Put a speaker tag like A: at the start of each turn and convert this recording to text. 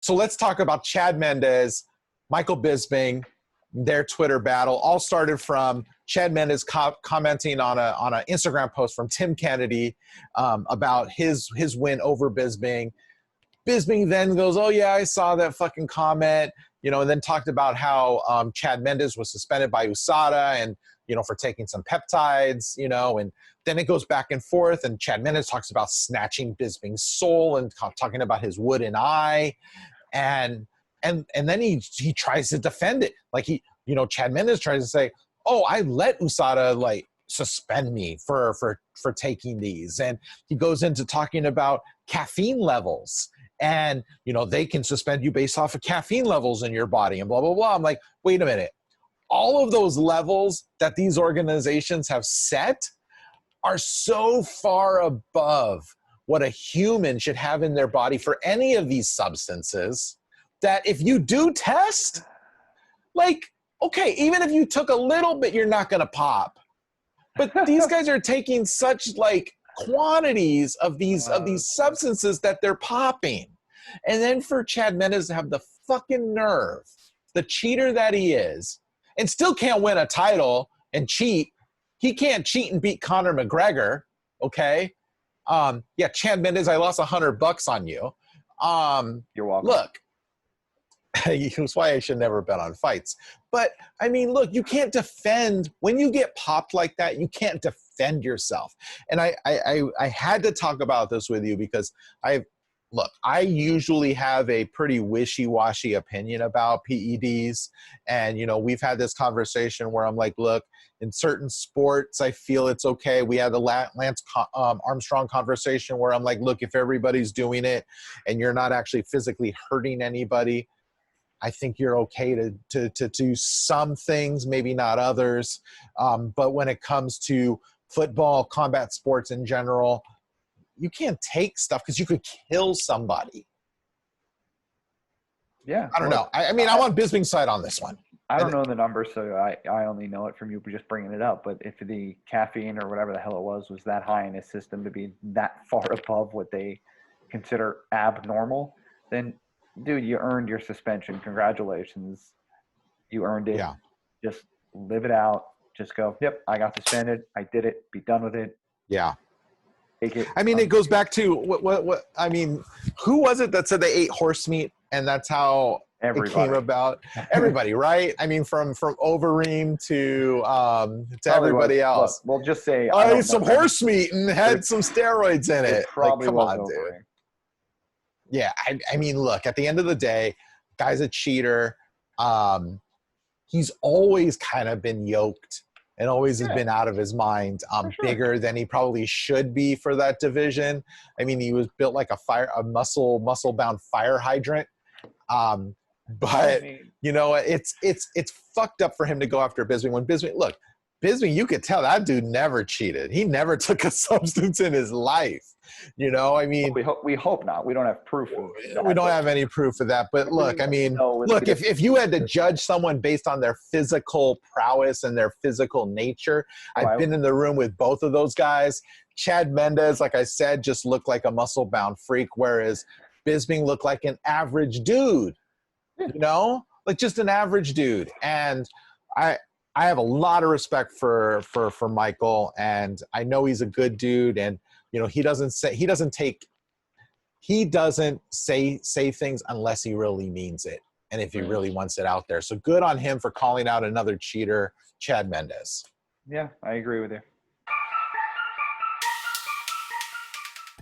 A: So let's talk about Chad Mendes, Michael Bisping, their Twitter battle. All started from Chad Mendes commenting on an Instagram post from Tim Kennedy about his win over Bisping. Bisping then goes, oh yeah, I saw that fucking comment, and then talked about how Chad Mendes was suspended by USADA and, for taking some peptides, and then it goes back and forth, and Chad Mendes talks about snatching Bisping's soul and talking about his wooden eye. And then he tries to defend it. Like Chad Mendes tries to say, oh, I let USADA suspend me for taking these. And he goes into talking about caffeine levels. And, they can suspend you based off of caffeine levels in your body and blah, blah, blah. I'm like, wait a minute. All of those levels that these organizations have set are so far above what a human should have in their body for any of these substances that if you do test, okay, even if you took a little bit, you're not going to pop. But these guys are taking such quantities of these substances that they're popping. And then for Chad Mendes to have the fucking nerve, the cheater that he is, and still can't win a title and cheat. He can't cheat and beat Conor McGregor, okay? Yeah, Chad Mendes, I lost $100 on you.
B: You're welcome.
A: Look, that's why I should never bet on fights. But, I mean, look, you can't defend. When you get popped like that, you can't defend yourself. And I had to talk about this with you because I usually have a pretty wishy-washy opinion about PEDs. And, we've had this conversation where I'm like, look, in certain sports, I feel it's okay. We had the Lance Armstrong conversation where I'm like, look, if everybody's doing it and you're not actually physically hurting anybody, I think you're okay to do some things, maybe not others. But when it comes to football, combat sports in general, you can't take stuff because you could kill somebody.
B: Yeah.
A: I don't know. I mean, I'm on Bisping's side on this one.
B: I don't know the numbers, so I only know it from you just bringing it up. But if the caffeine or whatever the hell it was that high in his system to be that far above what they consider abnormal, then, dude, you earned your suspension. Congratulations. You earned it.
A: Yeah.
B: Just live it out. Just go, yep, I got suspended. I did it. Be done with it.
A: Yeah.
B: Take it.
A: I mean, it goes back to what I mean, who was it that said they ate horse meat and that's how it came about? Everybody, right? I mean, from Overeem to everybody else.
B: Look, we'll just say
A: I ate some horse meat and had some steroids in it.
B: Probably
A: come on, dude. Yeah, I mean, look, at the end of the day, guy's a cheater. He's always kind of been yoked and always has been out of his mind. Bigger than he probably should be for that division. I mean, he was built like a muscle-bound fire hydrant. But it's fucked up for him to go after Bisping. When Bisping, you could tell that dude never cheated. He never took a substance in his life. I mean,
B: we hope not. We don't have proof of that.
A: We don't have any proof of that. But look, I mean, if you had to judge someone based on their physical prowess and their physical nature, I've been in the room with both of those guys. Chad Mendes, like I said, just looked like a muscle-bound freak, whereas Bisping looked like an average dude. Like just an average dude. And I have a lot of respect for Michael, and I know he's a good dude, and he doesn't say things unless he really means it, and if he really wants it out there. So good on him for calling out another cheater, Chad Mendes.
B: Yeah, I agree with you.